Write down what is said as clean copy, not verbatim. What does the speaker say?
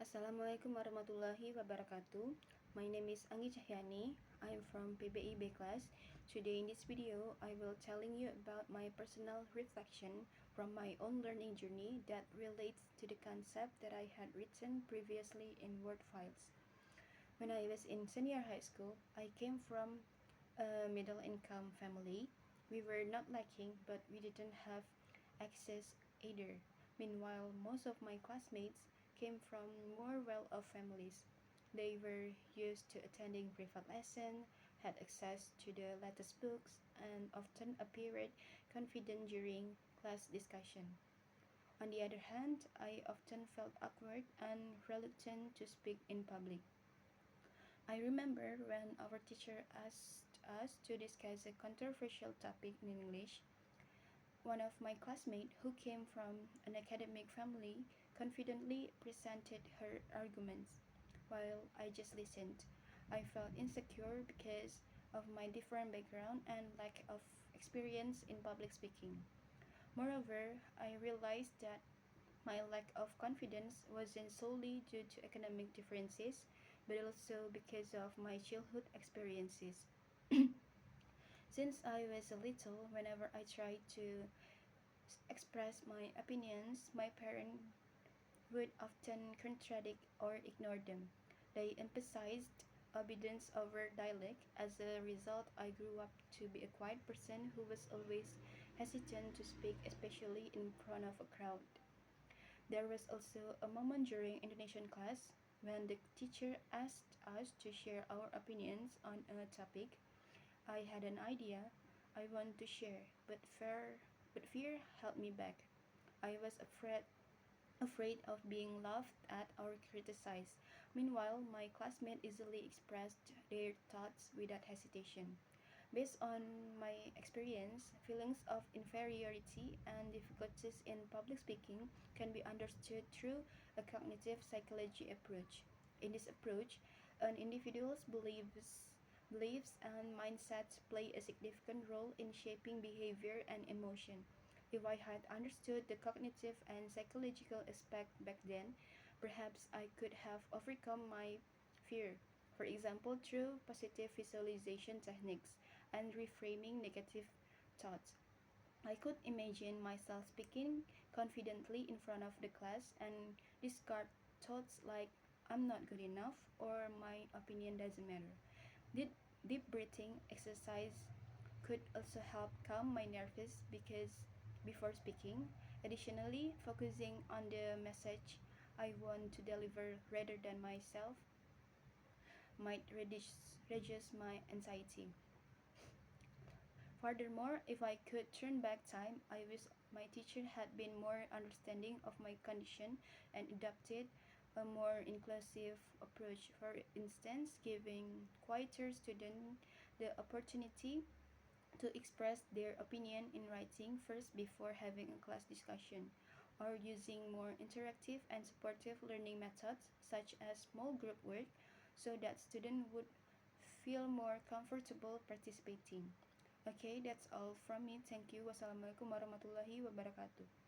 Assalamualaikum warahmatullahi wabarakatuh. My name is Anggi Cahyani. I am from PBIB class. Today in this video, I will telling you about my personal reflection from my own learning journey that relates to the concept that I had written previously in Word files. When I was in senior high school, I came from a middle-income family. We were not lacking, but we didn't have access either. Meanwhile, most of my classmates came from more well-off families. They were used to attending private lessons, had access to the latest books, and often appeared confident during class discussion. On the other hand, I often felt awkward and reluctant to speak in public. I remember when our teacher asked us to discuss a controversial topic in English. One of my classmates, who came from an academic family, confidently presented her arguments, while I just listened. I felt insecure because of my different background and lack of experience in public speaking. Moreover, I realized that my lack of confidence wasn't solely due to academic differences, but also because of my childhood experiences. Since I was little, whenever I tried to express my opinions, my parents would often contradict or ignore them. They emphasized obedience over dialect. As a result, I grew up to be a quiet person who was always hesitant to speak, especially in front of a crowd. There was also a moment during Indonesian class when the teacher asked us to share our opinions on a topic. I had an idea I wanted to share, but fear held me back. I was afraid of being laughed at or criticized. Meanwhile, my classmates easily expressed their thoughts without hesitation. Based on my experience, feelings of inferiority and difficulties in public speaking can be understood through a cognitive psychology approach. In this approach, an individual's beliefs and mindsets play a significant role in shaping behavior and emotion. If I had understood the cognitive and psychological aspect back then, perhaps I could have overcome my fear. For example, through positive visualization techniques and reframing negative thoughts. I could imagine myself speaking confidently in front of the class and discard thoughts like I'm not good enough or my opinion doesn't matter. Deep, deep breathing exercise could also help calm my nerves because before speaking. Additionally, focusing on the message I want to deliver rather than myself might reduce my anxiety. Furthermore, if I could turn back time, I wish my teacher had been more understanding of my condition and adopted a more inclusive approach. For instance, giving quieter students the opportunity to express their opinion in writing first before having a class discussion, or using more interactive and supportive learning methods such as small group work so that students would feel more comfortable participating. Okay, that's all from me. Thank you. Wassalamualaikum warahmatullahi wabarakatuh.